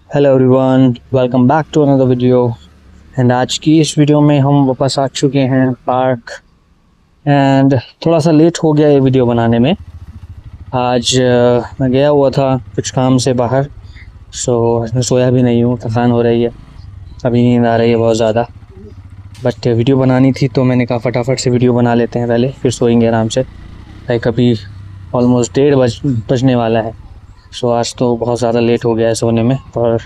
Hello everyone, welcome back to another video. And आज की इस वीडियो में हम वापस आ चुके हैं पार्क। एंड थोड़ा सा लेट हो गया ये वीडियो बनाने में। आज मैं गया हुआ था कुछ काम से बाहर, मैं सोया भी नहीं हूँ, थकान हो रही है, अभी नींद आ रही है बहुत ज़्यादा। बट वीडियो बनानी थी तो मैंने कहा फटाफट से वीडियो बना लेते हैं पहले, फिर सोएंगे आराम से। लाइक अभी ऑलमोस्ट 1:30 बजने वाला है। आज तो बहुत ज़्यादा लेट हो गया है सोने में। और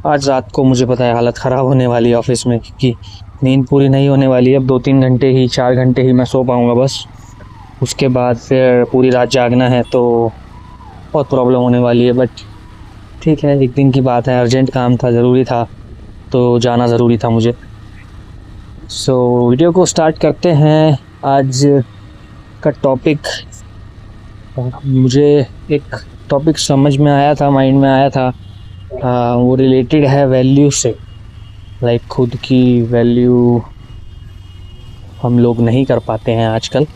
आज रात को मुझे पता है हालत ख़राब होने वाली है ऑफिस में, क्योंकि नींद पूरी नहीं होने वाली है। अब 2-3 घंटे ही, 4 घंटे ही मैं सो पाऊँगा बस। उसके बाद फिर पूरी रात जागना है तो बहुत प्रॉब्लम होने वाली है। बट ठीक है, एक दिन की बात है, अर्जेंट काम था, ज़रूरी था तो जाना ज़रूरी था मुझे। वीडियो को स्टार्ट करते हैं। आज का टॉपिक, मुझे एक टॉपिक समझ में आया था, माइंड में आया था। वो रिलेटेड है वैल्यू से। लाइक खुद की वैल्यू हम लोग नहीं कर पाते हैं आजकल।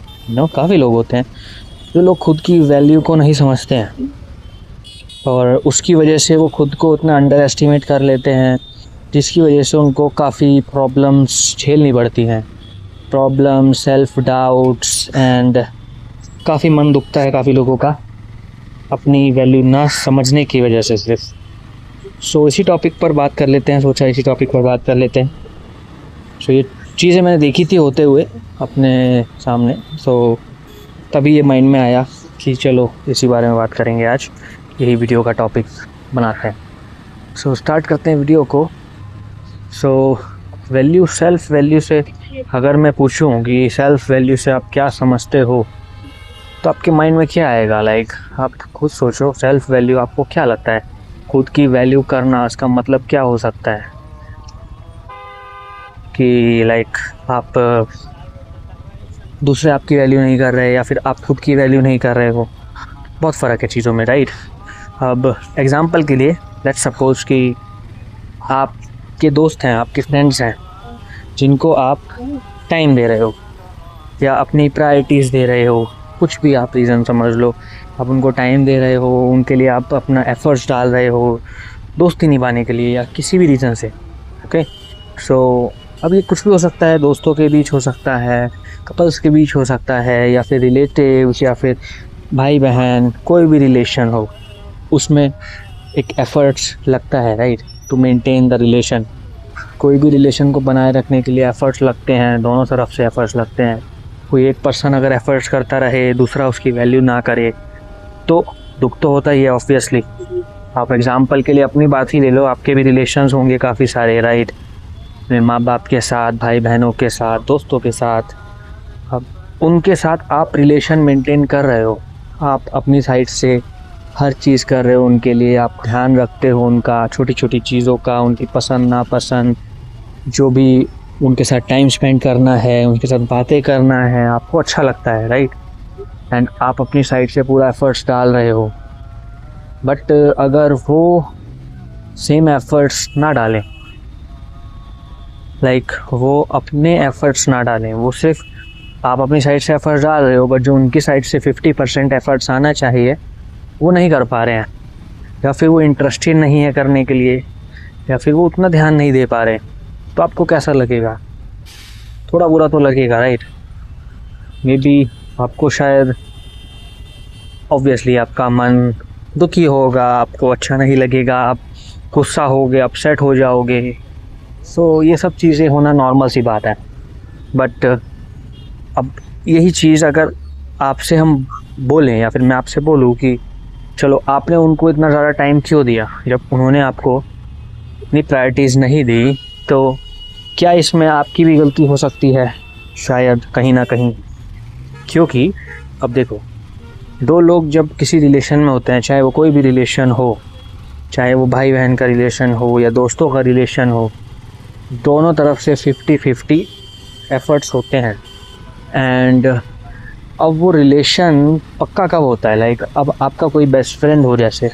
काफ़ी लोग होते हैं जो लोग खुद की वैल्यू को नहीं समझते हैं, और उसकी वजह से वो खुद को उतना अंडर एस्टिमेट कर लेते हैं, जिसकी वजह से उनको काफ़ी प्रॉब्लम्स झेलनी पड़ती हैं। प्रॉब्लम, सेल्फ डाउट्स, एंड काफ़ी मन दुखता है काफ़ी लोगों का अपनी वैल्यू ना समझने की वजह से सिर्फ। इसी टॉपिक पर बात कर लेते हैं। इसी टॉपिक पर बात कर लेते हैं। ये चीज़ें मैंने देखी थी होते हुए अपने सामने, तभी ये माइंड में आया कि चलो इसी बारे में बात करेंगे आज, यही वीडियो का टॉपिक बनाते हैं। स्टार्ट करते हैं वीडियो को। वैल्यू, सेल्फ वैल्यू से अगर मैं पूछूं कि सेल्फ वैल्यू से आप क्या समझते हो, तो आपके माइंड में क्या आएगा? लाइक आप खुद सोचो, सेल्फ वैल्यू आपको क्या लगता है? खुद की वैल्यू करना, इसका मतलब क्या हो सकता है? कि लाइक आप दूसरे आपकी वैल्यू नहीं कर रहे, या फिर आप खुद की वैल्यू नहीं कर रहे हो। बहुत फ़र्क है चीज़ों में, राइट? अब एग्ज़ाम्पल के लिए लेट्स सपोज कि आपके दोस्त हैं, आपके फ्रेंड्स हैं, जिनको आप टाइम दे रहे हो या अपनी प्रायोरिटीज़ दे रहे हो, कुछ भी आप रीज़न समझ लो। आप उनको टाइम दे रहे हो, उनके लिए आप अपना एफ़र्ट्स डाल रहे हो दोस्ती निभाने के लिए, या किसी भी रीज़न से। ओके, अब ये कुछ भी हो सकता है, दोस्तों के बीच हो सकता है, कपल्स के बीच हो सकता है, या फिर रिलेटिव्स, या फिर भाई बहन, कोई भी रिलेशन हो, उसमें एक एफ़र्ट्स लगता है, right, to maintain the relation. कोई भी रिलेशन को बनाए रखने के लिए एफ़र्ट्स लगते हैं, दोनों तरफ से एफ़र्ट्स लगते हैं। कोई एक पर्सन अगर एफ़र्ट्स करता रहे, दूसरा उसकी वैल्यू ना करे, तो दुख तो होता ही है ऑब्वियसली। आप एग्ज़ाम्पल के लिए अपनी बात ही ले लो, आपके भी रिलेशंस होंगे काफ़ी सारे, राइट? अपने माँ बाप के साथ, भाई बहनों के साथ, दोस्तों के साथ। अब उनके साथ आप रिलेशन मेंटेन कर रहे हो, आप अपनी साइड से हर चीज़ कर रहे हो उनके लिए, आप ध्यान रखते हो उनका, छोटी छोटी चीज़ों का, उनकी पसंद नापसंद, जो भी उनके साथ टाइम स्पेंड करना है, उनके साथ बातें करना है, आपको अच्छा लगता है, राइट? एंड आप अपनी साइड से पूरा एफ़र्ट्स डाल रहे हो। बट अगर वो सेम एफ़र्ट्स ना डालें, लाइक वो अपने एफ़र्ट्स ना डालें, वो सिर्फ आप अपनी साइड से एफ़र्ट्स डाल रहे हो, बट जो उनकी साइड से 50% एफ़र्ट्स आना चाहिए वो नहीं कर पा रहे हैं, या फिर वो इंटरेस्टेड नहीं है करने के लिए, या फिर वो उतना ध्यान नहीं दे पा रहे, तो आपको कैसा लगेगा? थोड़ा बुरा तो लगेगा, राइट? मे बी आपको शायद, ऑब्वियसली आपका मन दुखी होगा, आपको अच्छा नहीं लगेगा, आप गुस्सा होगे, अपसेट हो जाओगे। ये सब चीज़ें होना नॉर्मल सी बात है। बट अब यही चीज़ अगर आपसे हम बोलें, या फिर मैं आपसे बोलूँ कि चलो आपने उनको इतना ज़्यादा टाइम क्यों दिया, जब उन्होंने आपको इतनी प्रायोरिटीज़ नहीं दी, तो क्या इसमें आपकी भी गलती हो सकती है? शायद कहीं ना कहीं। क्योंकि अब देखो, दो लोग जब किसी रिलेशन में होते हैं, चाहे वो कोई भी रिलेशन हो, चाहे वो भाई बहन का रिलेशन हो या दोस्तों का रिलेशन हो, दोनों तरफ से 50-50 एफ़र्ट्स होते हैं। एंड अब वो रिलेशन पक्का कब होता है? लाइक अब आपका कोई बेस्ट फ्रेंड हो जैसे,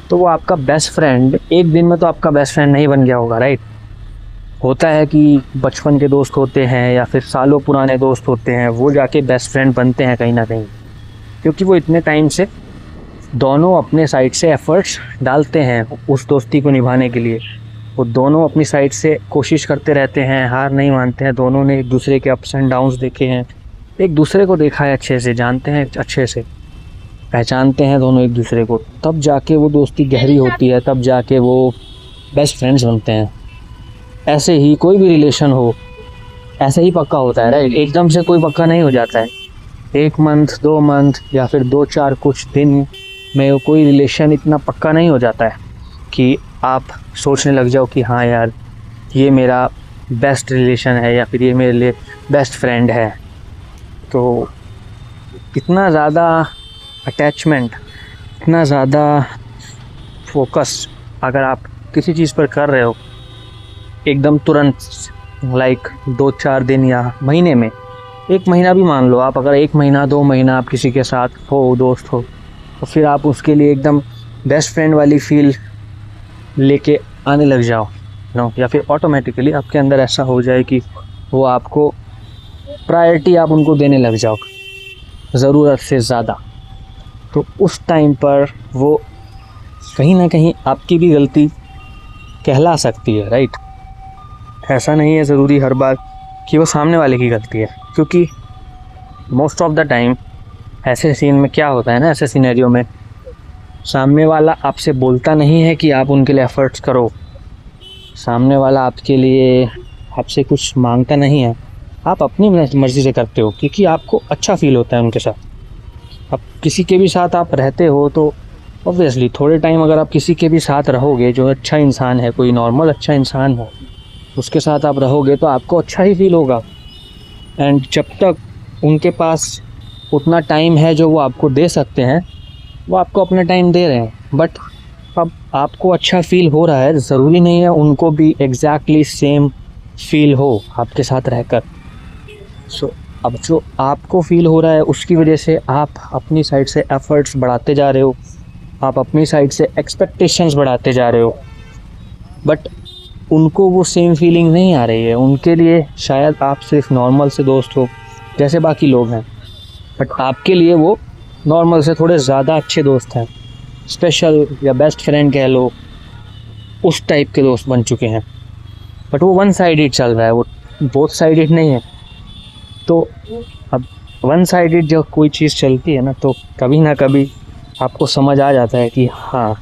तो वो आपका बेस्ट फ्रेंड एक दिन में तो आपका बेस्ट फ्रेंड नहीं बन गया होगा, राइट? होता है कि बचपन के दोस्त होते हैं या फिर सालों पुराने दोस्त होते हैं, वो जाके बेस्ट फ्रेंड बनते हैं कहीं ना कहीं, क्योंकि वो इतने टाइम से दोनों अपने साइड से एफ़र्ट्स डालते हैं उस दोस्ती को निभाने के लिए। वो दोनों अपनी साइड से कोशिश करते रहते हैं, हार नहीं मानते हैं। दोनों ने एक दूसरे के अप्स एंड डाउन्स देखे हैं, एक दूसरे को देखा है अच्छे से, जानते हैं अच्छे से, पहचानते हैं दोनों एक दूसरे को। तब जाके वो दोस्ती गहरी होती है, तब जाके वो बेस्ट फ्रेंड्स बनते हैं। ऐसे ही कोई भी रिलेशन हो ऐसे ही पक्का होता है, राइट? एकदम से कोई पक्का नहीं हो जाता है। 1 मंथ 2 मंथ या फिर 2-4 कुछ दिन में कोई रिलेशन इतना पक्का नहीं हो जाता है कि आप सोचने लग जाओ कि हाँ यार ये मेरा बेस्ट रिलेशन है या फिर ये मेरे लिए बेस्ट फ्रेंड है। तो इतना ज़्यादा अटैचमेंट, इतना ज़्यादा फोकस अगर आप किसी चीज़ पर कर रहे हो एकदम तुरंत, लाइक 2-4 दिन या महीने में, 1 महीना भी मान लो आप, अगर 1 महीना 2 महीना आप किसी के साथ हो, दोस्त हो, तो फिर आप उसके लिए एकदम बेस्ट फ्रेंड वाली फील लेके आने लग जाओ नो, या फिर ऑटोमेटिकली आपके अंदर ऐसा हो जाए कि वो आपको प्रायोरिटी आप उनको देने लग जाओ ज़रूरत से ज़्यादा। तो उस टाइम पर वो कहीं ना कहीं आपकी भी गलती कहला सकती है, राइट? ऐसा नहीं है ज़रूरी हर बार कि वो सामने वाले की गलती है, क्योंकि मोस्ट ऑफ द टाइम ऐसे सीन में क्या होता है ना, ऐसे सिनेरियो में सामने वाला आपसे बोलता नहीं है कि आप उनके लिए एफ़र्ट्स करो, सामने वाला आपके लिए आपसे कुछ मांगता नहीं है, आप अपनी मर्ज़ी से करते हो क्योंकि आपको अच्छा फ़ील होता है उनके साथ। अब किसी के भी साथ आप रहते हो तो ऑब्वियसली थोड़े टाइम अगर आप किसी के भी साथ रहोगे जो अच्छा इंसान है, कोई नॉर्मल अच्छा इंसान हो, उसके साथ आप रहोगे तो आपको अच्छा ही फील होगा। एंड जब तक उनके पास उतना टाइम है जो वो आपको दे सकते हैं, वो आपको अपना टाइम दे रहे हैं। बट अब आपको अच्छा फील हो रहा है, ज़रूरी नहीं है उनको भी एग्जैक्टली सेम फील हो आपके साथ रहकर। सो अब जो आपको फील हो रहा है उसकी वजह से आप अपनी साइड से एफ़र्ट्स बढ़ाते जा रहे हो, आप अपनी साइड से एक्सपेक्टेशंस बढ़ाते जा रहे हो, बट उनको वो सेम फीलिंग नहीं आ रही है। उनके लिए शायद आप सिर्फ नॉर्मल से दोस्त हो जैसे बाकी लोग हैं, बट आपके लिए वो नॉर्मल से थोड़े ज़्यादा अच्छे दोस्त हैं, स्पेशल या बेस्ट फ्रेंड कह लो, उस टाइप के दोस्त बन चुके हैं। बट वो वन साइडेड चल रहा है, वो बोथ साइडेड नहीं है। तो अब वन साइडेड जब कोई चीज़ चलती है ना, तो कभी ना कभी आपको समझ आ जाता है कि हाँ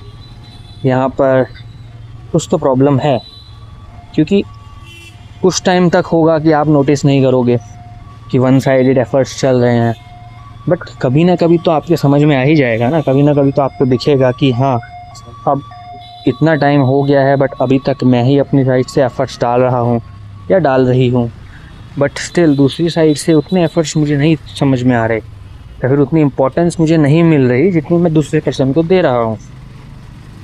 यहाँ पर कुछ तो प्रॉब्लम है, क्योंकि कुछ टाइम तक होगा कि आप नोटिस नहीं करोगे कि वन साइडेड एफ़र्ट्स चल रहे हैं, बट कभी ना कभी तो आपके समझ में आ ही जाएगा ना, कभी ना कभी तो आपको दिखेगा कि हाँ अब इतना टाइम हो गया है बट अभी तक मैं ही अपनी साइड से एफ़र्ट्स डाल रहा हूँ या डाल रही हूँ, बट स्टिल दूसरी साइड से उतने एफ़र्ट्स मुझे नहीं समझ में आ रहे या फिर उतनी इम्पोर्टेंस मुझे नहीं मिल रही जितनी मैं दूसरे पर्सन को दे रहा हूँ।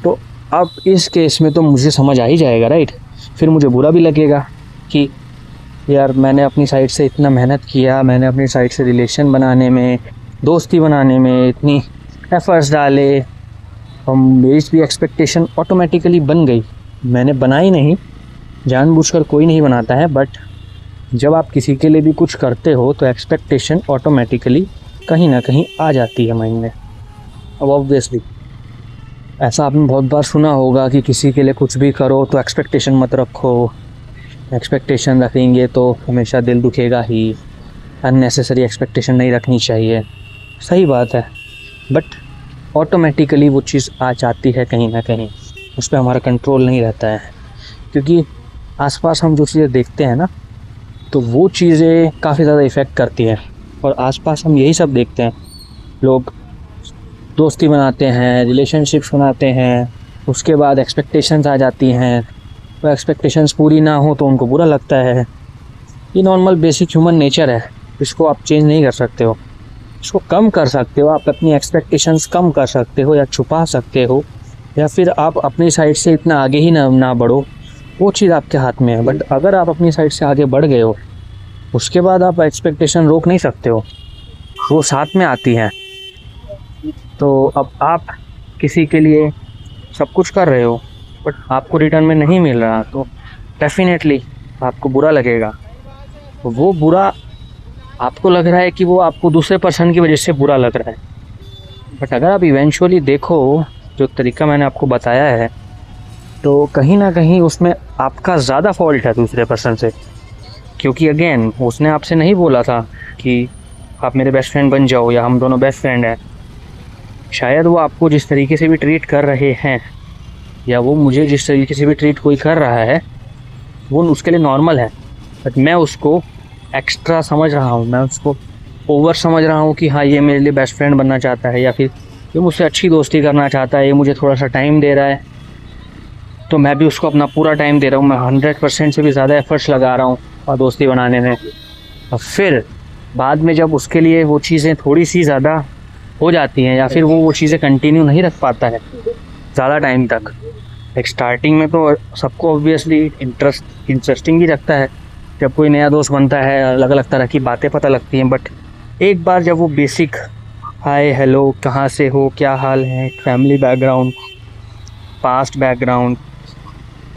तो अब इस केस में तो मुझे समझ आ ही जाएगा, राइट? फिर मुझे बुरा भी लगेगा कि यार मैंने अपनी साइड से इतना मेहनत किया, मैंने अपनी साइड से रिलेशन बनाने में, दोस्ती बनाने में इतनी एफ़र्ट्स डाले, और मेरी भी एक्सपेक्टेशन ऑटोमेटिकली बन गई। मैंने बनाई नहीं, जानबूझकर कोई नहीं बनाता है, बट जब आप किसी के लिए भी कुछ करते हो तो एक्सपेक्टेशन ऑटोमेटिकली कहीं ना कहीं आ जाती है माइंड में। अब ऑब्वियसली ऐसा आपने बहुत बार सुना होगा कि किसी के लिए कुछ भी करो तो एक्सपेक्टेशन मत रखो, एक्सपेक्टेशन रखेंगे तो हमेशा दिल दुखेगा ही, अननेसेसरी एक्सपेक्टेशन नहीं रखनी चाहिए। सही बात है, बट ऑटोमेटिकली वो चीज़ आ जाती है कहीं ना कहीं, उस पर हमारा कंट्रोल नहीं रहता है, क्योंकि आसपास हम जो चीज़ें देखते हैं ना, तो वो चीज़ें काफ़ी ज़्यादा इफ़ेक्ट करती हैं। और आसपास हम यही सब देखते हैं, लोग दोस्ती बनाते हैं, रिलेशनशिप्स बनाते हैं, उसके बाद एक्सपेक्टेशंस आ जाती हैं, वो एक्सपेक्टेशंस पूरी ना हो तो उनको बुरा लगता है। ये नॉर्मल बेसिक ह्यूमन नेचर है, इसको आप चेंज नहीं कर सकते हो। इसको कम कर सकते हो, आप अपनी एक्सपेक्टेशंस कम कर सकते हो या छुपा सकते हो, या फिर आप अपनी साइड से इतना आगे ही ना बढ़ो, वो चीज़ आपके हाथ में है। बट अगर आप अपनी साइड से आगे बढ़ गए हो, उसके बाद आप एक्सपेक्टेशन रोक नहीं सकते हो, वो साथ में आती हैं। तो अब आप किसी के लिए सब कुछ कर रहे हो बट आपको रिटर्न में नहीं मिल रहा, तो डेफिनेटली आपको बुरा लगेगा। वो बुरा आपको लग रहा है कि वो आपको दूसरे पर्सन की वजह से बुरा लग रहा है, बट अगर आप इवेंचुअली देखो जो तरीका मैंने आपको बताया है, तो कहीं ना कहीं उसमें आपका ज़्यादा फॉल्ट है दूसरे पर्सन से। क्योंकि अगेन उसने आपसे नहीं बोला था कि आप मेरे बेस्ट फ्रेंड बन जाओ या हम दोनों बेस्ट फ्रेंड हैं। शायद वो आपको जिस तरीके से भी ट्रीट कर रहे हैं या वो मुझे जिस तरीके से भी ट्रीट कोई कर रहा है वो उसके लिए नॉर्मल है, बट मैं उसको एक्स्ट्रा समझ रहा हूँ, मैं उसको ओवर समझ रहा हूँ कि हाँ ये मेरे लिए बेस्ट फ्रेंड बनना चाहता है या फिर ये मुझसे अच्छी दोस्ती करना चाहता है, ये मुझे थोड़ा सा टाइम दे रहा है, तो मैं भी उसको अपना पूरा टाइम दे रहा हूँ। मैं 100% से भी ज़्यादा एफर्ट्स लगा रहा हूँ और दोस्ती बनाने में। और फिर बाद में जब उसके लिए वो चीज़ें थोड़ी सी ज़्यादा हो जाती हैं या फिर वो चीज़ें कंटिन्यू नहीं रख पाता है ज़्यादा टाइम तक। एक स्टार्टिंग में तो सबको ऑब्वियसली इंटरेस्टिंग ही लगता है जब कोई नया दोस्त बनता है, अलग अलग तरह की बातें पता लगती हैं। बट एक बार जब वो बेसिक हाय हेलो कहाँ से हो, क्या हाल है, family background, past background,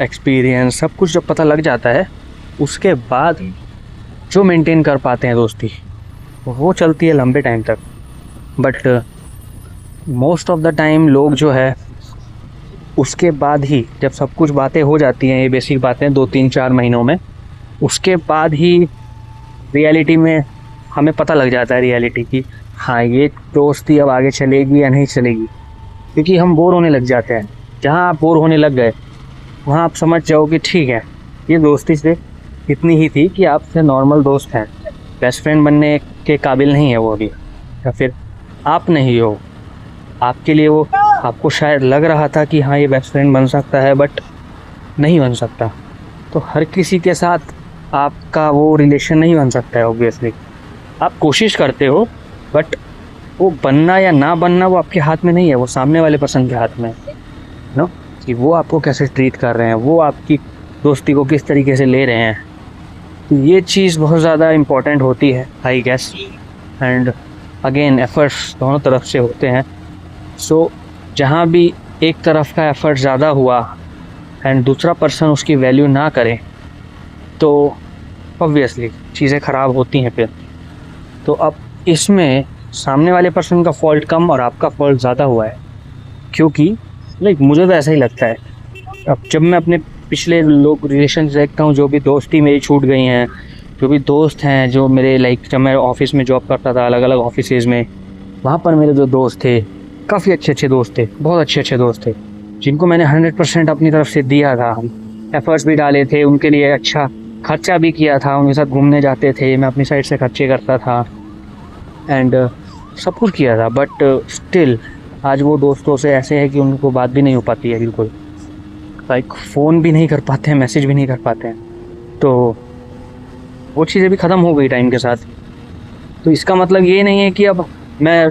experience, सब कुछ जब पता लग जाता है, उसके बाद जो मेंटेन कर पाते हैं दोस्ती वो चलती है लंबे टाइम तक। But most of the time लोग जो है उसके बाद ही जब सब कुछ बातें हो जाती हैं, ये बेसिक बातें 2-3-4 महीनों में, उसके बाद ही रियलिटी में हमें पता लग जाता है रियलिटी की हाँ ये दोस्ती अब आगे चलेगी या नहीं चलेगी। क्योंकि हम बोर होने लग जाते हैं। जहाँ आप बोर होने लग गए वहाँ आप समझ जाओ कि ठीक है ये दोस्ती से इतनी ही थी कि आपसे नॉर्मल दोस्त हैं, बेस्ट फ्रेंड बनने के काबिल नहीं है वो अभी, या फिर आप नहीं हो। आपके लिए वो आपको शायद लग रहा था कि हाँ ये बेस्ट फ्रेंड बन सकता है, बट नहीं बन सकता। तो हर किसी के साथ आपका वो रिलेशन नहीं बन सकता है ऑब्वियसली। आप कोशिश करते हो बट वो बनना या ना बनना वो आपके हाथ में नहीं है, वो सामने वाले पर्सन के हाथ में है नो, कि वो आपको कैसे ट्रीट कर रहे हैं, वो आपकी दोस्ती को किस तरीके से ले रहे हैं। तो ये चीज़ बहुत ज़्यादा इम्पॉर्टेंट होती है I guess. And again efforts दोनों तरफ से होते हैं। सो जहाँ भी एक तरफ का एफ़र्ट ज़्यादा हुआ एंड दूसरा पर्सन उसकी वैल्यू ना करे तो ऑब्वियसली चीज़ें ख़राब होती हैं फिर। तो अब इसमें सामने वाले पर्सन का फॉल्ट कम और आपका फॉल्ट ज़्यादा हुआ है, क्योंकि लाइक मुझे तो ऐसा ही लगता है। अब जब मैं अपने पिछले लोग रिलेशन देखता हूँ, जो भी दोस्ती मेरी छूट गई हैं, जो भी दोस्त हैं जो मेरे लाइक जब मैं ऑफिस में जॉब करता था अलग अलग ऑफिसेज़ में, वहाँ पर मेरे जो दोस्त थे काफ़ी अच्छे दोस्त थे, बहुत अच्छे दोस्त थे, जिनको मैंने 100% अपनी तरफ से दिया था। एफ़र्ट्स भी डाले थे, उनके लिए अच्छा खर्चा भी किया था, उनके साथ घूमने जाते थे, मैं अपनी साइड से खर्चे करता था एंड सब कुछ किया था। बट स्टिल आज वो दोस्तों से ऐसे है कि उनको बात भी नहीं हो पाती है बिल्कुल, लाइक फ़ोन भी नहीं कर पाते हैं, मैसेज भी नहीं कर पाते हैं। तो वो चीज़ें भी ख़त्म हो गई टाइम के साथ। तो इसका मतलब ये नहीं है कि अब मैं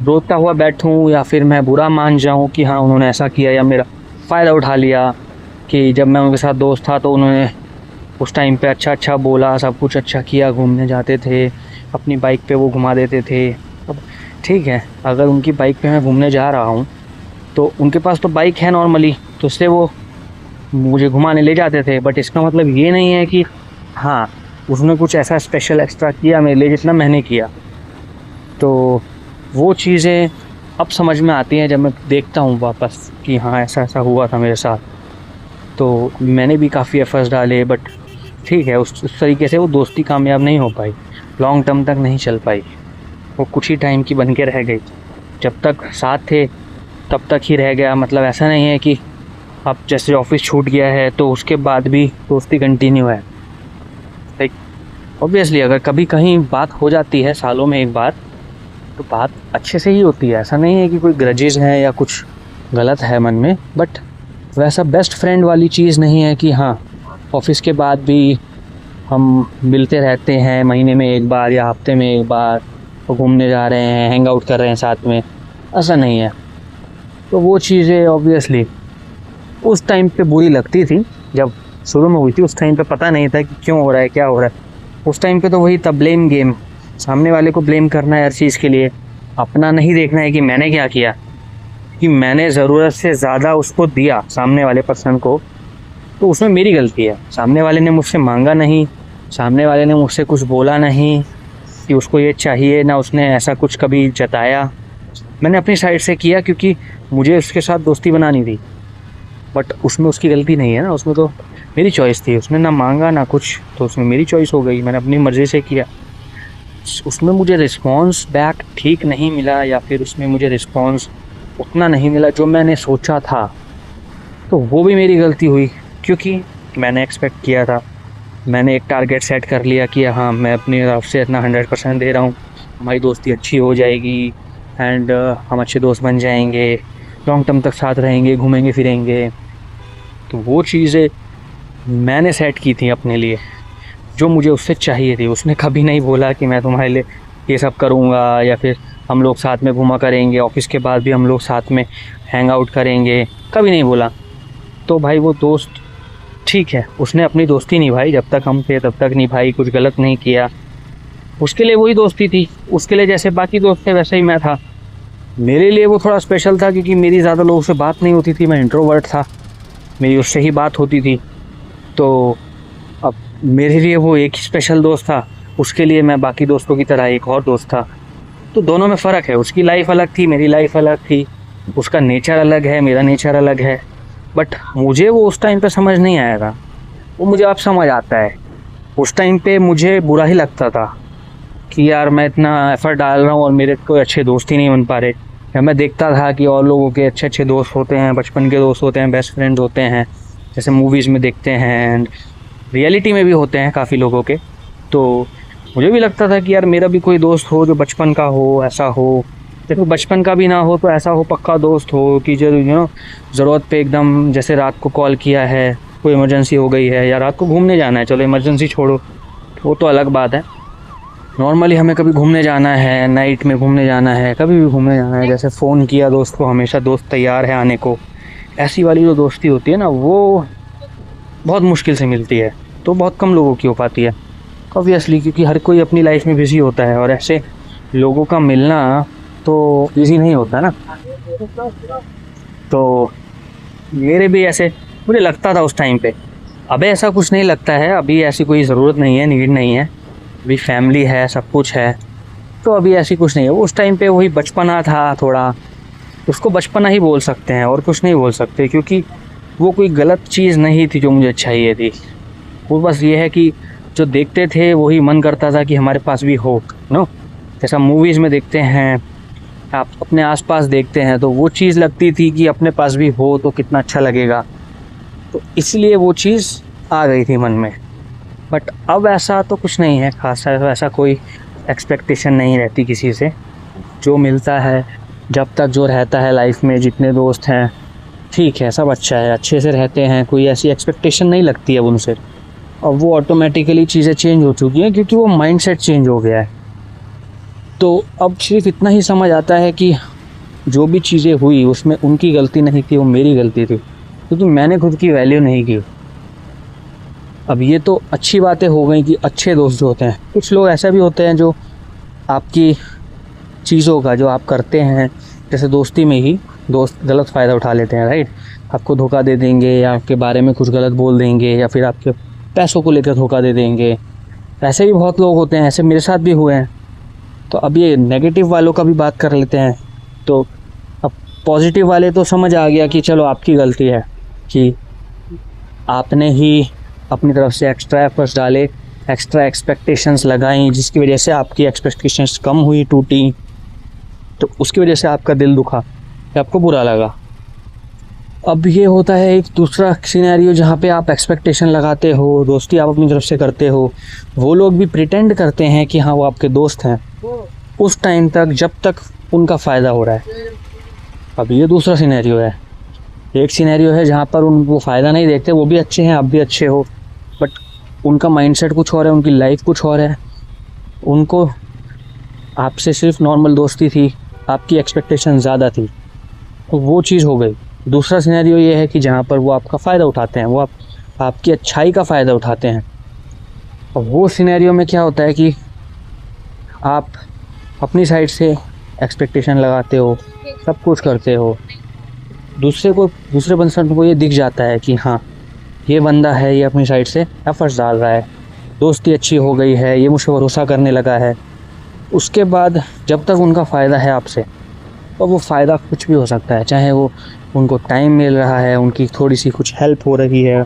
रोता हुआ बैठूं या फिर मैं बुरा मान जाऊं कि हाँ उन्होंने ऐसा किया या मेरा फ़ायदा उठा लिया, कि जब मैं उनके साथ दोस्त था तो उन्होंने उस टाइम पे अच्छा बोला, सब कुछ अच्छा किया, घूमने जाते थे, अपनी बाइक पे वो घुमा देते थे। अब ठीक है, अगर उनकी बाइक पे मैं घूमने जा रहा हूँ तो उनके पास तो बाइक है नॉर्मली, तो उससे वो मुझे घुमाने ले जाते थे। बट इसका मतलब ये नहीं है कि हाँ उसने कुछ ऐसा स्पेशल एक्स्ट्रा किया मेरे लिए जितना मैंने किया। तो वो चीज़ें अब समझ में आती हैं जब मैं देखता हूँ वापस कि हाँ ऐसा हुआ था मेरे साथ। तो मैंने भी काफ़ी एफर्ट्स डाले, बट ठीक है उस तरीके से वो दोस्ती कामयाब नहीं हो पाई, लॉन्ग टर्म तक नहीं चल पाई, वो कुछ ही टाइम की बन के रह गई। जब तक साथ थे तब तक ही रह गया। मतलब ऐसा नहीं है कि अब जैसे ऑफिस छूट गया है तो उसके बाद भी दोस्ती कंटिन्यू है। लाइक ऑब्वियसली अगर कभी कहीं बात हो जाती है सालों में एक बार, तो बात अच्छे से ही होती है। ऐसा नहीं है कि कोई ग्रजेस हैं या कुछ गलत है मन में, बट वैसा बेस्ट फ्रेंड वाली चीज़ नहीं है कि हाँ ऑफिस के बाद भी हम मिलते रहते हैं महीने में एक बार या हफ्ते में एक बार, और घूमने जा रहे हैं, हैंग आउट कर रहे हैं साथ में, ऐसा नहीं है। तो वो चीज़ें ऑब्वियसली उस टाइम पे बुरी लगती थी जब शुरू में हुई थी। उस टाइम पे पता नहीं था कि क्यों हो रहा है, क्या हो रहा है। उस टाइम पे तो वही था ब्लेम गेम, सामने वाले को ब्लेम करना है हर चीज़ के लिए, अपना नहीं देखना है कि मैंने क्या किया, कि मैंने ज़रूरत से ज़्यादा उसको दिया सामने वाले पर्सन को, तो उसमें मेरी गलती है। सामने वाले ने मुझसे मांगा नहीं, सामने वाले ने मुझसे कुछ बोला नहीं कि उसको ये चाहिए, ना उसने ऐसा कुछ कभी जताया। मैंने अपनी साइड से किया क्योंकि मुझे उसके साथ दोस्ती बनानी थी, बट उसमें उसकी गलती नहीं है ना, उसमें तो मेरी चॉइस थी। उसने ना मांगा ना कुछ, तो उसमें मेरी चॉइस हो गई, मैंने अपनी मर्ज़ी से किया। उसमें मुझे रिस्पॉन्स बैक ठीक नहीं मिला, या फिर उसमें मुझे रिस्पॉन्स उतना नहीं मिला जो मैंने सोचा था, तो वो भी मेरी गलती हुई, क्योंकि मैंने एक्सपेक्ट किया था, मैंने एक टारगेट सेट कर लिया कि हाँ मैं अपनी तरफ से इतना 100% दे रहा हूँ, हमारी दोस्ती अच्छी हो जाएगी एंड हम अच्छे दोस्त बन जाएंगे, लॉन्ग टर्म तक साथ रहेंगे, घूमेंगे फिरेंगे। तो वो चीज़ें मैंने सेट की थी अपने लिए, जो मुझे उससे चाहिए थी। उसने कभी नहीं बोला कि मैं तुम्हारे लिए ये सब करूँगा, या फिर हम लोग साथ में घूमा करेंगे, ऑफिस के बाद भी हम लोग साथ में हैंग आउट करेंगे, कभी नहीं बोला। तो भाई वो दोस्त ठीक है, उसने अपनी दोस्ती निभाई, जब तक हम थे तब तक निभाई, कुछ गलत नहीं किया। उसके लिए वही दोस्ती थी, उसके लिए जैसे बाकी दोस्त थे वैसे ही मैं था। मेरे लिए वो थोड़ा स्पेशल था क्योंकि मेरी ज़्यादा लोगों से बात नहीं होती थी, मैं इंट्रोवर्ट था, मेरी उससे ही बात होती थी। तो अब मेरे लिए वो एक ही स्पेशल दोस्त था, उसके लिए मैं बाकी दोस्तों की तरह एक और दोस्त था। तो दोनों में फ़र्क है, उसकी लाइफ अलग थी, मेरी लाइफ अलग थी, उसका नेचर अलग है, मेरा नेचर अलग है। बट मुझे वो उस टाइम पे समझ नहीं आया था, वो मुझे अब समझ आता है। उस टाइम पे मुझे बुरा ही लगता था कि यार मैं इतना एफ़र्ट डाल रहा हूँ और मेरे कोई अच्छे दोस्त ही नहीं बन पा रहे। या मैं देखता था कि और लोगों के अच्छे अच्छे दोस्त होते हैं, बचपन के दोस्त होते हैं, बेस्ट फ्रेंड होते हैं, जैसे मूवीज़ में देखते हैं एंड रियलिटी में भी होते हैं काफ़ी लोगों के। तो मुझे भी लगता था कि यार मेरा भी कोई दोस्त हो जो बचपन का हो, ऐसा हो। देखो बचपन का भी ना हो तो ऐसा हो पक्का दोस्त हो कि जो ज़रूरत पे एकदम, जैसे रात को कॉल किया है, कोई इमरजेंसी हो गई है, या रात को घूमने जाना है, चलो इमरजेंसी छोड़ो वो तो अलग बात है, नॉर्मली हमें कभी घूमने जाना है, नाइट में घूमने जाना है, कभी भी घूमने जाना है, जैसे फ़ोन किया दोस्त को, हमेशा दोस्त तैयार है आने को, ऐसी वाली जो दोस्ती होती है ना, वो बहुत मुश्किल से मिलती है। तो बहुत कम लोगों की हो पाती है ऑब्वियसली, क्योंकि हर कोई अपनी लाइफ में बिज़ी होता है और ऐसे लोगों का मिलना तो ईज़ी नहीं होता ना। तो मेरे भी ऐसे मुझे लगता था उस टाइम पे, अबे ऐसा कुछ नहीं लगता है, अभी ऐसी कोई ज़रूरत नहीं है, नीड नहीं है, अभी फैमिली है, सब कुछ है, तो अभी ऐसी कुछ नहीं है। उस टाइम पे वही बचपना था थोड़ा, उसको बचपना ही बोल सकते हैं और कुछ नहीं बोल सकते, क्योंकि वो कोई गलत चीज़ नहीं थी जो मुझे चाहिए थी। वो बस ये है कि जो देखते थे वही मन करता था कि हमारे पास भी हो, नो, जैसा मूवीज़ में देखते हैं, आप अपने आसपास देखते हैं, तो वो चीज़ लगती थी कि अपने पास भी हो तो कितना अच्छा लगेगा, तो इसलिए वो चीज़ आ गई थी मन में। बट अब ऐसा तो कुछ नहीं है खास, ऐसा कोई एक्सपेक्टेशन नहीं रहती किसी से, जो मिलता है जब तक जो रहता है लाइफ में, जितने दोस्त हैं ठीक है, सब अच्छा है, अच्छे से रहते हैं, कोई ऐसी एक्सपेक्टेशन नहीं लगती है उनसे। अब वो ऑटोमेटिकली चीज़ें चेंज हो चुकी हैं क्योंकि वो माइंडसेट चेंज हो गया है। तो अब सिर्फ इतना ही समझ आता है कि जो भी चीज़ें हुई उसमें उनकी गलती नहीं थी, वो मेरी गलती थी, क्योंकि मैंने खुद की वैल्यू नहीं की। अब ये तो अच्छी बातें हो गई कि अच्छे दोस्त जो होते हैं, कुछ लोग ऐसा भी होते हैं जो आपकी चीज़ों का जो आप करते हैं, जैसे दोस्ती में ही दोस्त गलत फ़ायदा उठा लेते हैं, राइट। आपको धोखा दे देंगे, या आपके बारे में कुछ गलत बोल देंगे, या फिर आपके पैसों को लेकर धोखा दे देंगे। ऐसे भी बहुत लोग होते हैं, ऐसे मेरे साथ भी हुए हैं। तो अब ये नेगेटिव वालों का भी बात कर लेते हैं। तो अब पॉजिटिव वाले तो समझ आ गया कि चलो आपकी गलती है कि आपने ही अपनी तरफ से एक्स्ट्रा एफर्ट्स डाले, एक्स्ट्रा एक्सपेक्टेशंस लगाई, जिसकी वजह से आपकी एक्सपेक्टेशंस कम हुई, टूटी, तो उसकी वजह से आपका दिल दुखा, आपको बुरा लगा। अब ये होता है एक दूसरा सिनेरियो जहाँ पे आप एक्सपेक्टेशन लगाते हो, दोस्ती आप अपनी तरफ से करते हो, वो लोग भी प्रिटेंड करते हैं कि हाँ वो आपके दोस्त हैं उस टाइम तक जब तक उनका फ़ायदा हो रहा है। अब ये दूसरा सिनेरियो है। एक सिनेरियो है जहाँ पर वो फ़ायदा नहीं देखते, वो भी अच्छे हैं, आप भी अच्छे हो, बट उनका माइंडसेट कुछ और है, उनकी लाइफ कुछ और है, उनको आपसे सिर्फ नॉर्मल दोस्ती थी, आपकी एक्सपेक्टेशन ज़्यादा थी, तो वो चीज़ हो गई। दूसरा सिनेरियो ये है कि जहाँ पर वो आपका फ़ायदा उठाते हैं, वो आपकी अच्छाई का फ़ायदा उठाते हैं। और वो सिनेरियो में क्या होता है कि आप अपनी साइड से एक्सपेक्टेशन लगाते हो, सब कुछ करते हो, दूसरे पर्सन को ये दिख जाता है कि हाँ ये बंदा है, ये अपनी साइड से एफर्ट्स डाल रहा है, दोस्ती अच्छी हो गई है, ये मुझसे भरोसा करने लगा है। उसके बाद जब तक उनका फ़ायदा है आपसे, और वो फ़ायदा कुछ भी हो सकता है, चाहे वो उनको टाइम मिल रहा है, उनकी थोड़ी सी कुछ हेल्प हो रही है,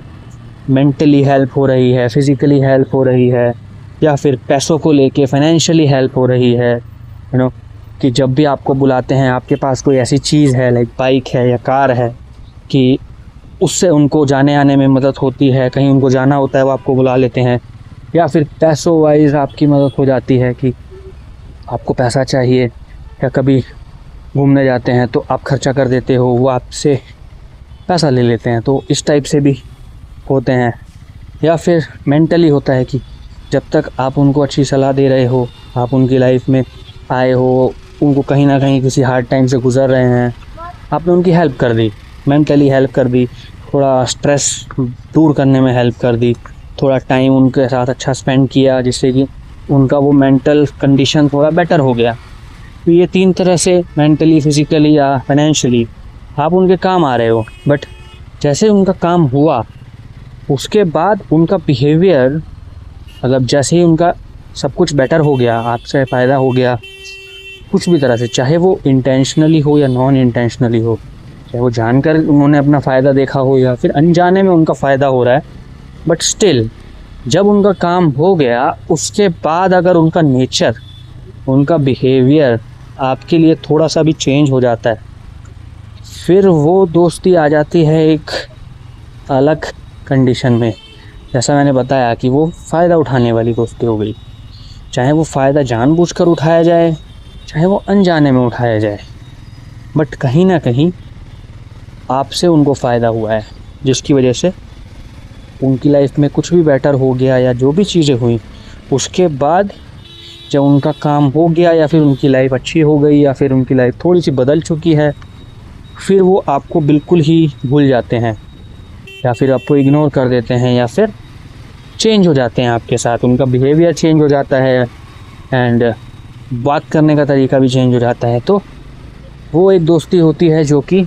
मेंटली हेल्प हो रही है, फिज़िकली हेल्प हो रही है, या फिर पैसों को लेके फाइनेंशियली हेल्प हो रही है, कि जब भी आपको बुलाते हैं आपके पास कोई ऐसी चीज़ है, लाइक बाइक है या कार है, कि उससे उनको जाने आने में मदद होती है, कहीं उनको जाना होता है वो आपको बुला लेते हैं, या फिर पैसों वाइज आपकी मदद हो जाती है कि आपको पैसा चाहिए, या कभी घूमने जाते हैं तो आप खर्चा कर देते हो, वो आपसे पैसा ले लेते हैं, तो इस टाइप से भी होते हैं। या फिर मेंटली होता है कि जब तक आप उनको अच्छी सलाह दे रहे हो, आप उनकी लाइफ में आए हो, उनको कहीं ना कहीं किसी हार्ड टाइम से गुज़र रहे हैं, आपने उनकी हेल्प कर दी, मेंटली हेल्प कर दी, थोड़ा स्ट्रेस दूर करने में हेल्प कर दी, थोड़ा टाइम उनके साथ अच्छा स्पेंड किया जिससे कि उनका वो मेंटल कंडीशन थोड़ा बेटर हो गया। तो ये 3 तरह से मेंटली, फिज़िकली या फाइनेंशियली आप उनके काम आ रहे हो। बट जैसे उनका काम हुआ उसके बाद उनका बिहेवियर, मतलब जैसे ही उनका सब कुछ बेटर हो गया, आपसे फ़ायदा हो गया कुछ भी तरह से, चाहे वो इंटेंशनली हो या नॉन इंटेंशनली हो, चाहे वो जानकर उन्होंने अपना फ़ायदा देखा हो या फिर अनजाने में उनका फ़ायदा हो रहा है, बट स्टिल जब उनका काम हो गया उसके बाद अगर उनका नेचर, उनका बिहेवियर आपके लिए थोड़ा सा भी चेंज हो जाता है, फिर वो दोस्ती आ जाती है एक अलग कंडीशन में। जैसा मैंने बताया कि वो फ़ायदा उठाने वाली दोस्ती हो गई, चाहे वो फ़ायदा जानबूझकर उठाया जाए, चाहे वो अनजाने में उठाया जाए, बट कहीं ना कहीं आपसे उनको फ़ायदा हुआ है, जिसकी वजह से उनकी लाइफ में कुछ भी बेटर हो गया, या जो भी चीज़ें हुई उसके बाद जब उनका काम हो गया या फिर उनकी लाइफ अच्छी हो गई या फिर उनकी लाइफ थोड़ी सी बदल चुकी है, फिर वो आपको बिल्कुल ही भूल जाते हैं या फिर आपको इग्नोर कर देते हैं या फिर चेंज हो जाते हैं आपके साथ, उनका बिहेवियर चेंज हो जाता है एंड बात करने का तरीका भी चेंज हो जाता है। तो वो एक दोस्ती होती है जो कि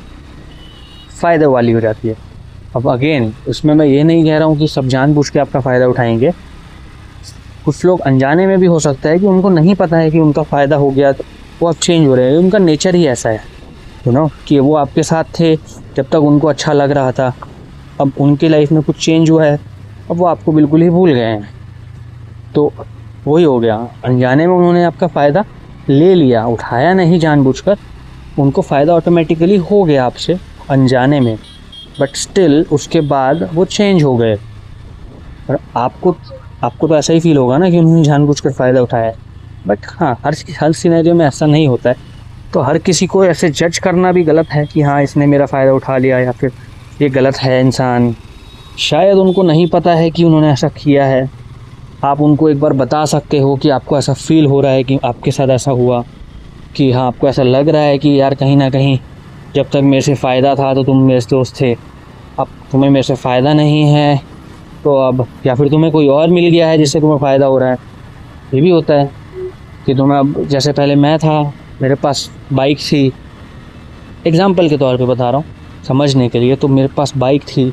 फ़ायदे वाली हो जाती है। अब अगेन उसमें मैं ये नहीं कह रहा हूँ कि सब जानबूझ के आपका फ़ायदा उठाएंगे, कुछ लोग अनजाने में भी हो सकता है कि उनको नहीं पता है कि उनका फ़ायदा हो गया तो वो अब चेंज हो रहे हैं, उनका नेचर ही ऐसा है कि वो आपके साथ थे जब तक उनको अच्छा लग रहा था, अब उनकी लाइफ में कुछ चेंज हुआ है, अब वो आपको बिल्कुल ही भूल गए हैं। तो वही हो गया, अनजाने में उन्होंने आपका फ़ायदा ले लिया, उठाया नहीं जानबूझकर, उनको फ़ायदा ऑटोमेटिकली हो गया आपसे अनजाने में, बट स्टिल उसके बाद वो चेंज हो गए। और आपको तो ऐसा ही फील होगा ना कि उन्होंने जानबूझकर फ़ायदा उठाया है, बट हाँ हर सिनेरियो में ऐसा नहीं होता है। तो हर किसी को ऐसे जज करना भी गलत है कि हाँ इसने मेरा फ़ायदा उठा लिया या फिर ये गलत है इंसान। शायद उनको नहीं पता है कि उन्होंने ऐसा किया है, आप उनको एक बार बता सकते हो कि आपको ऐसा फ़ील हो रहा है कि आपके साथ ऐसा हुआ, कि हाँ आपको ऐसा लग रहा है कि यार कहीं ना कहीं जब तक मेरे से फ़ायदा था तो तुम मेरे दोस्त थे, अब तुम्हें मेरे से फ़ायदा नहीं है तो अब, या फिर तुम्हें कोई और मिल गया है जिससे तुम्हें फ़ायदा हो रहा है। ये भी होता है कि तुम्हें अब, जैसे पहले मैं था, मेरे पास बाइक थी, एग्ज़ाम्पल के तौर पे बता रहा हूँ समझने के लिए, तो मेरे पास बाइक थी,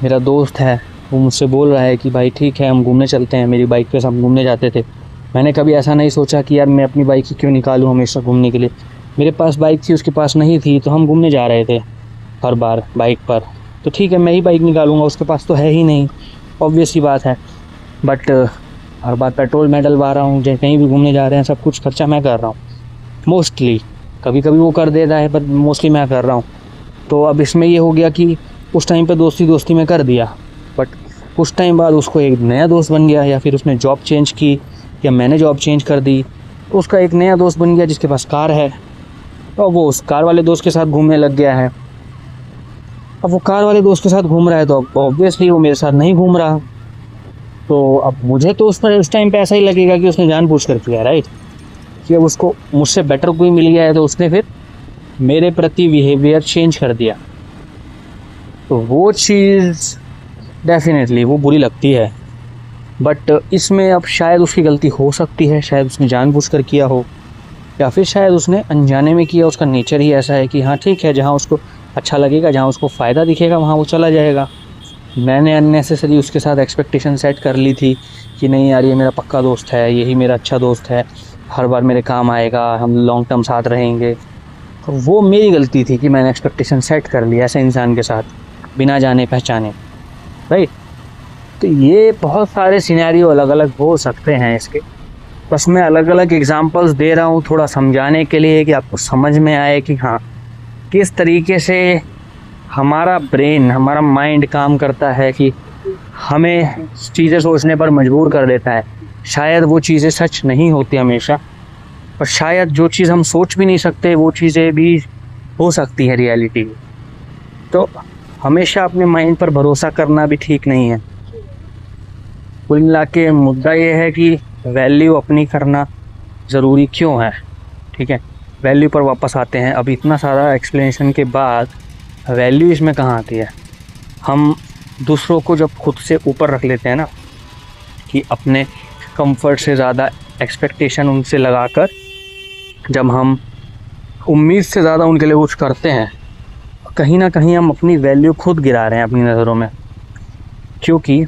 मेरा दोस्त है वो मुझसे बोल रहा है कि भाई ठीक है हम घूमने चलते हैं, मेरी बाइक पे सब घूमने जाते थे। मैंने कभी ऐसा नहीं सोचा कि यार मैं अपनी बाइक ही क्यों निकालूँ हमेशा घूमने के लिए, मेरे पास बाइक थी उसके पास नहीं थी, तो हम घूमने जा रहे थे हर बार बाइक पर, तो ठीक है मैं ही बाइक निकालूँगा, उसके पास तो है ही नहीं, ऑब्वियस सी बात है। बट हर बार पेट्रोल मैं डलवा रहा हूँ, जब कहीं भी घूमने जा रहे हैं सब कुछ खर्चा मैं कर रहा हूँ मोस्टली, कभी कभी वो कर देता है पर मोस्टली मैं कर रहा हूँ। तो अब इसमें ये हो गया कि उस टाइम पे दोस्ती में कर दिया, बट कुछ टाइम बाद उसको एक नया दोस्त बन गया, या फिर उसने जॉब चेंज की या मैंने जॉब चेंज कर दी, तो उसका एक नया दोस्त बन गया जिसके पास कार है, तो वो उस कार वाले दोस्त के साथ घूमने लग गया है। अब वो कार वाले दोस्त के साथ घूम रहा है तो अब ऑब्वियसली वो मेरे साथ नहीं घूम रहा, तो अब मुझे तो उस टाइम पे ऐसा ही लगेगा कि उसने जानबूझकर किया, राइट, कि अब उसको मुझसे बेटर कोई मिल गया है तो उसने फिर मेरे प्रति बिहेवियर चेंज कर दिया, तो वो चीज़ डेफिनेटली वो बुरी लगती है। बट इसमें अब शायद उसकी गलती हो सकती है, शायद उसने जानबूझकर किया हो या फिर शायद उसने अनजाने में किया, उसका नेचर ही ऐसा है कि हाँ ठीक है जहाँ उसको अच्छा लगेगा, जहाँ उसको फ़ायदा दिखेगा वहाँ वो चला जाएगा। मैंने अननेसेसरी उसके साथ एक्सपेक्टेशन सेट कर ली थी कि नहीं यार ये मेरा पक्का दोस्त है, यही मेरा अच्छा दोस्त है, हर बार मेरे काम आएगा, हम लॉन्ग टर्म साथ रहेंगे, वो मेरी गलती थी कि मैंने एक्सपेक्टेशन सेट कर लिया ऐसे इंसान के साथ बिना जाने पहचाने, राइट। तो ये बहुत सारे सिनेरियो अलग अलग हो सकते हैं इसके, बस मैं अलग अलग एग्जांपल्स दे रहा हूँ थोड़ा समझाने के लिए कि आपको समझ में आए कि हाँ किस तरीके से हमारा ब्रेन, हमारा माइंड काम करता है कि हमें चीज़ें सोचने पर मजबूर कर देता है। शायद वो चीज़ें सच नहीं होती हमेशा, पर शायद जो चीज़ हम सोच भी नहीं सकते वो चीज़ें भी हो सकती है रियलिटी में। तो हमेशा अपने माइंड पर भरोसा करना भी ठीक नहीं है। कुल मिला के मुद्दा ये है कि वैल्यू अपनी करना ज़रूरी क्यों है, ठीक है। वैल्यू पर वापस आते हैं। अब इतना सारा एक्सप्लेनेशन के बाद वैल्यू इसमें कहाँ आती है? हम दूसरों को जब खुद से ऊपर रख लेते हैं ना, कि अपने कंफर्ट से ज़्यादा एक्सपेक्टेशन उनसे लगाकर जब हम उम्मीद से ज़्यादा उनके लिए कुछ करते हैं, कहीं ना कहीं हम अपनी वैल्यू खुद गिरा रहे हैं अपनी नज़रों में। क्योंकि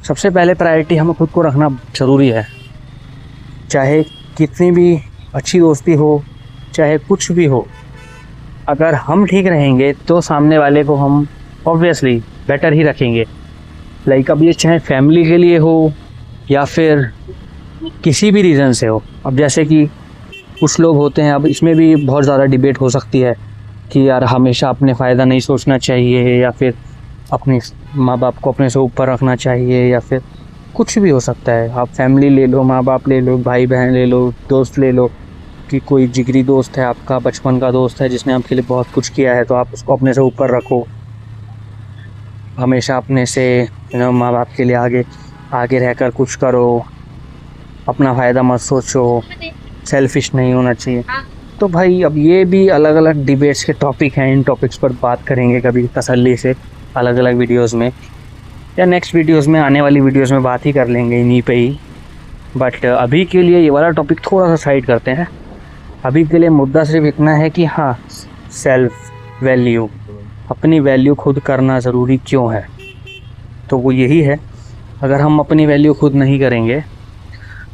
सबसे पहले प्रायोरिटी हमें खुद को रखना ज़रूरी है। चाहे कितनी भी अच्छी दोस्ती हो, चाहे कुछ भी हो, अगर हम ठीक रहेंगे तो सामने वाले को हम ऑब्वियसली बेटर ही रखेंगे। लाइक अब ये चाहे फैमिली के लिए हो या फिर किसी भी रीज़न से हो। अब जैसे कि कुछ लोग होते हैं, अब इसमें भी बहुत ज़्यादा डिबेट हो सकती है कि यार हमेशा अपने फ़ायदा नहीं सोचना चाहिए, या फिर अपने माँ बाप को अपने से ऊपर रखना चाहिए, या फिर कुछ भी हो सकता है। आप फैमिली ले लो, माँ बाप ले लो, भाई बहन ले लो, दोस्त ले लो, कि कोई जिगरी दोस्त है आपका, बचपन का दोस्त है जिसने आपके लिए बहुत कुछ किया है, तो आप उसको अपने से ऊपर रखो। हमेशा अपने से माँ बाप के लिए आगे रहकर कुछ करो, अपना फ़ायदा मत सोचो, सेल्फिश नहीं होना चाहिए। तो भाई अब ये भी अलग अलग डिबेट्स के टॉपिक हैं। इन टॉपिक्स पर बात करेंगे कभी तसल्ली से अलग अलग वीडियोस में, या नेक्स्ट वीडियोस में, आने वाली वीडियोस में बात ही कर लेंगे इन्हीं पे ही। बट अभी के लिए ये वाला टॉपिक थोड़ा सा साइड करते हैं। अभी के लिए मुद्दा सिर्फ इतना है कि हाँ, सेल्फ वैल्यू, अपनी वैल्यू खुद करना ज़रूरी क्यों है। तो वो यही है, अगर हम अपनी वैल्यू खुद नहीं करेंगे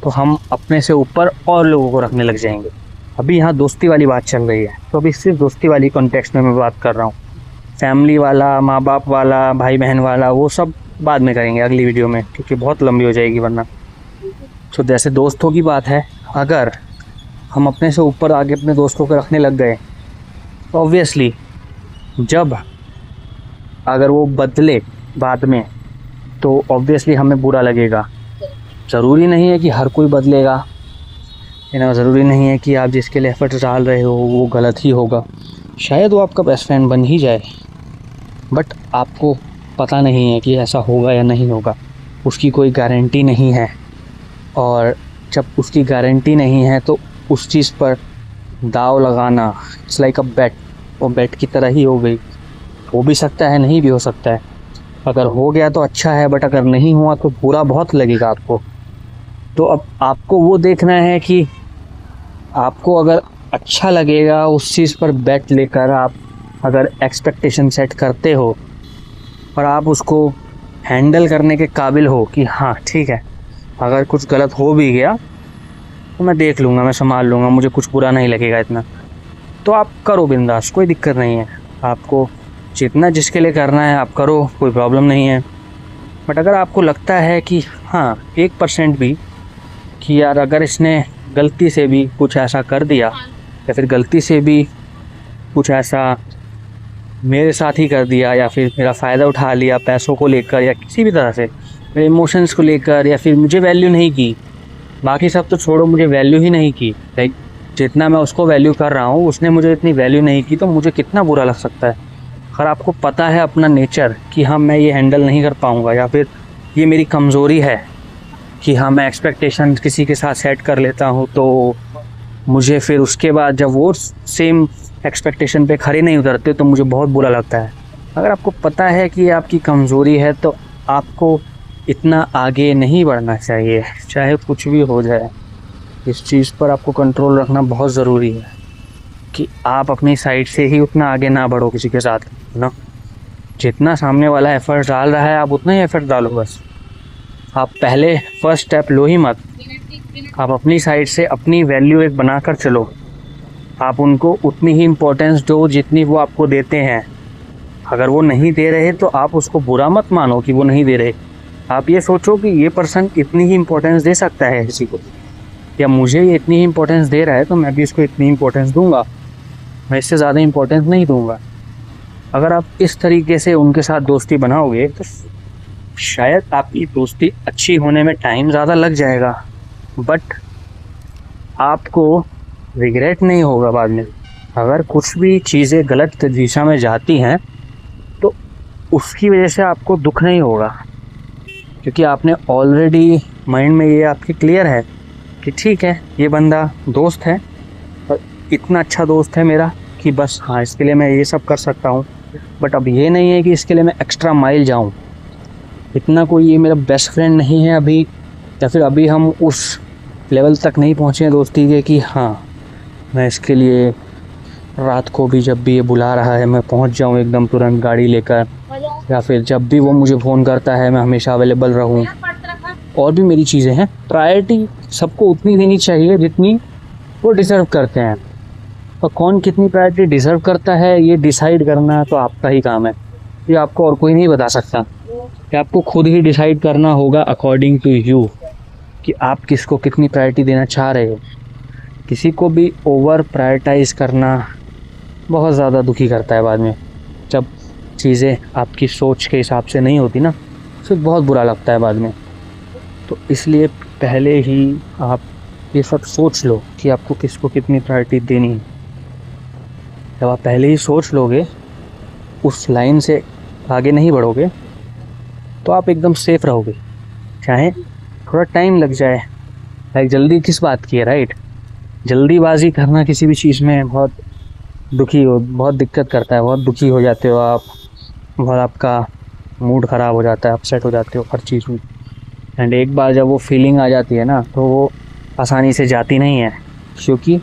तो हम अपने से ऊपर और लोगों को रखने लग जाएंगे। अभी यहाँ दोस्ती वाली बात चल रही है, तो अभी सिर्फ दोस्ती वाली कॉन्टेक्स्ट में मैं बात कर रहा हूँ। फैमिली वाला, माँ बाप वाला, भाई बहन वाला, वो सब बाद में करेंगे अगली वीडियो में, क्योंकि बहुत लंबी हो जाएगी वरना। तो जैसे दोस्तों की बात है, अगर हम अपने से ऊपर आगे अपने दोस्तों को रखने लग गए तो ऑब्वियसली जब अगर वो बदले बाद में तो ऑब्वियसली हमें बुरा लगेगा। ज़रूरी नहीं है कि हर कोई बदलेगा, ज़रूरी नहीं है कि आप जिसके लिए एफर्ट्स डाल रहे हो वो गलत ही होगा। शायद वो आपका बेस्ट फ्रेंड बन ही जाए, बट आपको पता नहीं है कि ऐसा होगा या नहीं होगा। उसकी कोई गारंटी नहीं है, और जब उसकी गारंटी नहीं है तो उस चीज़ पर दाव लगाना इट्स लाइक अ बेट। वो बेट की तरह ही हो गई। हो भी सकता है, नहीं भी हो सकता है। अगर हो गया तो अच्छा है, बट अगर नहीं हुआ तो बुरा बहुत लगेगा आपको। तो अब आपको वो देखना है कि आपको अगर अच्छा लगेगा उस चीज़ पर बेट लेकर, आप अगर एक्सपेक्टेशन सेट करते हो और आप उसको हैंडल करने के काबिल हो कि हाँ ठीक है, अगर कुछ गलत हो भी गया तो मैं देख लूँगा, मैं संभाल लूँगा, मुझे कुछ बुरा नहीं लगेगा इतना, तो आप करो बिंदास, कोई दिक्कत नहीं है। आपको जितना जिसके लिए करना है आप करो, कोई प्रॉब्लम नहीं है। बट अगर आपको लगता है कि हाँ 1% भी कि यार अगर इसने गलती से भी कुछ ऐसा कर दिया, या फिर गलती से भी कुछ ऐसा मेरे साथ ही कर दिया, या फिर मेरा फ़ायदा उठा लिया पैसों को लेकर, या किसी भी तरह से मेरे इमोशंस को लेकर, या फिर मुझे वैल्यू नहीं की, बाकी सब तो छोड़ो, मुझे वैल्यू ही नहीं की। लाइक जितना मैं उसको वैल्यू कर रहा हूँ उसने मुझे इतनी वैल्यू नहीं की, तो मुझे कितना बुरा लग सकता है। अगर आपको पता है अपना नेचर कि हाँ मैं ये हैंडल नहीं कर पाऊँगा, या फिर ये मेरी कमज़ोरी है कि हाँ मैं एक्सपेक्टेशन किसी के साथ सेट कर लेता हूँ, तो मुझे फिर उसके बाद जब वो सेम एक्सपेक्टेशन पे खड़े नहीं उतरते तो मुझे बहुत बुरा लगता है। अगर आपको पता है कि ये आपकी कमज़ोरी है तो आपको इतना आगे नहीं बढ़ना चाहिए, चाहे कुछ भी हो जाए। इस चीज़ पर आपको कंट्रोल रखना बहुत ज़रूरी है कि आप अपनी साइड से ही उतना आगे ना बढ़ो किसी के साथ, ना। जितना सामने वाला एफ़र्ट डाल रहा है आप उतना ही एफ़र्ट डालो बस। आप पहले फर्स्ट स्टेप लो ही मत। आप अपनी साइड से अपनी वैल्यू एक बनाकर चलो, आप उनको उतनी ही इम्पोर्टेंस दो जितनी वो आपको देते हैं। अगर वो नहीं दे रहे तो आप उसको बुरा मत मानो कि वो नहीं दे रहे। आप ये सोचो कि ये पर्सन इतनी ही इम्पोर्टेंस दे सकता है किसी को, या मुझे ये इतनी ही इम्पोर्टेंस दे रहा है तो मैं भी इसको इतनी इम्पोर्टेंस दूंगा, मैं इससे ज़्यादा इम्पोर्टेंस नहीं दूंगा। अगर आप इस तरीके से उनके साथ दोस्ती बनाओगे तो शायद आपकी दोस्ती अच्छी होने में टाइम ज़्यादा लग जाएगा, बट आपको रिग्रेट नहीं होगा बाद में। अगर कुछ भी चीज़ें गलत दिशा में जाती हैं तो उसकी वजह से आपको दुख नहीं होगा, क्योंकि आपने ऑलरेडी माइंड में ये आपके क्लियर है कि ठीक है ये बंदा दोस्त है और इतना अच्छा दोस्त है मेरा कि बस हाँ इसके लिए मैं ये सब कर सकता हूँ। बट अब ये नहीं है कि इसके लिए मैं एक्स्ट्रा माइल जाऊँ। इतना कोई ये मेरा बेस्ट फ्रेंड नहीं है अभी, या फिर अभी हम उस लेवल तक नहीं पहुँचे हैं दोस्ती के कि हाँ मैं इसके लिए रात को भी जब भी ये बुला रहा है मैं पहुंच जाऊं एकदम तुरंत गाड़ी लेकर, या फिर जब भी वो मुझे फ़ोन करता है मैं हमेशा अवेलेबल रहूं। और भी मेरी चीज़ें हैं, प्रायोरिटी सबको उतनी देनी चाहिए जितनी वो डिज़र्व करते हैं। और कौन कितनी प्रायोरिटी डिज़र्व करता है ये डिसाइड करना तो आपका ही काम है, ये आपको और कोई नहीं बता सकता। कि आपको खुद ही डिसाइड करना होगा अकॉर्डिंग टू यू कि आप किसको कितनी प्रायोरिटी देना चाह रहे हो। किसी को भी ओवर प्रायोरिटाइज़ करना बहुत ज़्यादा दुखी करता है बाद में। जब चीज़ें आपकी सोच के हिसाब से नहीं होती ना, फिर बहुत बुरा लगता है बाद में। तो इसलिए पहले ही आप ये सब सोच लो कि आपको किसको कितनी प्रायोरिटी देनी है। जब आप पहले ही सोच लोगे, उस लाइन से आगे नहीं बढ़ोगे, तो आप एकदम सेफ रहोगे। चाहे थोड़ा टाइम लग जाए, लाइक जल्दी किस बात की है, राइट। जल्दीबाजी करना किसी भी चीज़ में बहुत दिक्कत करता है, बहुत दुखी हो जाते हो आप, बहुत आपका मूड ख़राब हो जाता है, अपसेट हो जाते हो हर चीज़ में। एंड एक बार जब वो फीलिंग आ जाती है ना तो वो आसानी से जाती नहीं है, क्योंकि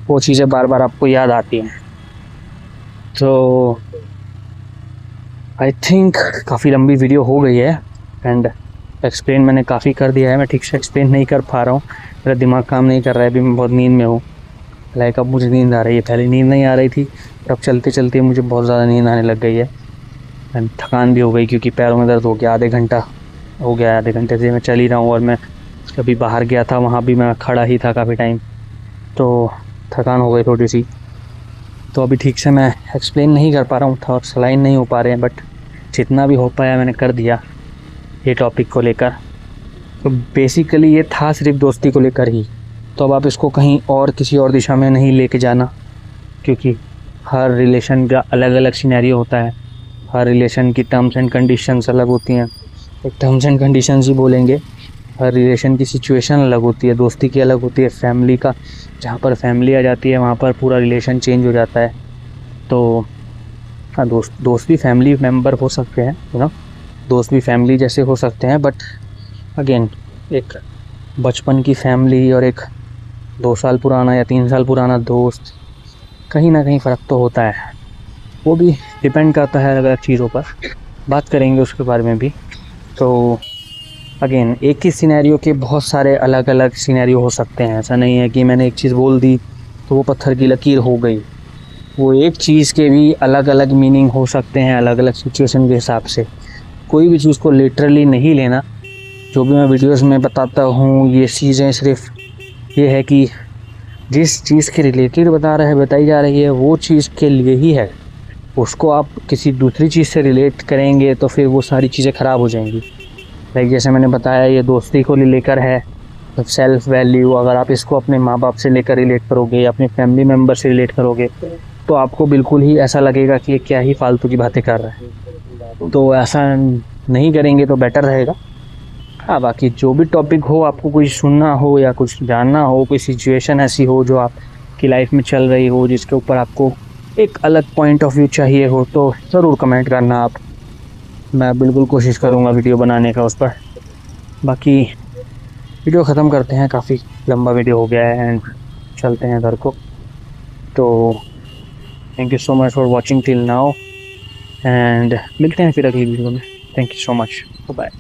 वो चीज़ें बार बार आपको याद आती हैं। तो आई थिंक काफ़ी लंबी वीडियो हो गई है एंड एक्सप्लेन मैंने काफ़ी कर दिया है। मैं ठीक से एक्सप्लेन नहीं कर पा रहा हूँ, मेरा दिमाग काम नहीं कर रहा है, अभी मैं बहुत नींद में हूँ। लाइक अब मुझे नींद आ रही है, पहले नींद नहीं आ रही थी, पर अब चलते चलते मुझे बहुत ज़्यादा नींद आने लग गई है। एंड थकान भी हो गई क्योंकि पैरों में दर्द हो गया। आधे घंटा हो गया, आधे घंटे से मैं चल ही रहा हूँ। और मैं कभी बाहर गया था, वहाँ भी मैं खड़ा ही था काफ़ी टाइम, तो थकान हो गई थोड़ी सी। तो अभी ठीक से मैं एक्सप्लेन नहीं कर पा रहा हूँ, थॉट्स लाइन नहीं हो पा रहे हैं, बट जितना भी हो पाया मैंने कर दिया ये टॉपिक को लेकर। तो बेसिकली ये था सिर्फ दोस्ती को लेकर ही। तो अब आप इसको कहीं और किसी और दिशा में नहीं लेके जाना, क्योंकि हर रिलेशन का अलग अलग सिनेरियो होता है। हर रिलेशन की टर्म्स एंड कंडीशंस अलग होती हैं, एक टर्म्स एंड कंडीशंस ही बोलेंगे। हर रिलेशन की सिचुएशन अलग होती है, दोस्ती की अलग होती है, फैमिली का जहाँ पर फैमिली आ जाती है वहाँ पर पूरा रिलेशन चेंज हो जाता है। तो हाँ, दोस्त भी फैमिली मेम्बर हो सकते हैं, यू नो, दोस्त भी फैमिली जैसे हो सकते हैं, बट अगेन एक बचपन की फैमिली और एक 2 साल पुराना या 3 साल पुराना दोस्त, कहीं ना कहीं फ़र्क तो होता है। वो भी डिपेंड करता है अलग अलग चीज़ों पर, बात करेंगे उसके बारे में भी। तो अगेन एक ही सिनेरियो के बहुत सारे अलग अलग सिनेरियो हो सकते हैं। ऐसा नहीं है कि मैंने एक चीज़ बोल दी तो वो पत्थर की लकीर हो गई। वो एक चीज़ के भी अलग अलग मीनिंग हो सकते हैं अलग अलग सिचुएशन के हिसाब से। कोई भी चीज़ को लिटरली नहीं लेना। जो भी मैं वीडियोस में बताता हूँ ये चीज़ें सिर्फ ये है कि जिस चीज़ के रिलेटेड बताई जा रही है वो चीज़ के लिए ही है। उसको आप किसी दूसरी चीज़ से रिलेट करेंगे तो फिर वो सारी चीज़ें ख़राब हो जाएंगी। लाइक जैसे मैंने बताया ये दोस्ती को लेकर है, तो सेल्फ़ वैल्यू अगर आप इसको अपने माँ बाप से लेकर रिलेट करोगे या अपने फैमिली मेम्बर से रिलेट करोगे तो आपको बिल्कुल ही ऐसा लगेगा कि ये क्या ही फालतू की बातें कर रहा है। तो ऐसा नहीं करेंगे तो बेटर रहेगा। हाँ, बाकी जो भी टॉपिक हो, आपको कुछ सुनना हो या कुछ जानना हो, कोई सिचुएशन ऐसी हो जो आपकी लाइफ में चल रही हो जिसके ऊपर आपको एक अलग पॉइंट ऑफ व्यू चाहिए हो, तो ज़रूर कमेंट करना आप। मैं बिल्कुल कोशिश करूँगा वीडियो बनाने का उस पर। बाकी वीडियो ख़त्म करते हैं, काफ़ी लंबा वीडियो हो गया है एंड चलते हैं घर को। तो thank you so much for watching till now and मिलते हैं फिर अगली वीडियो में। Thank you so much, bye.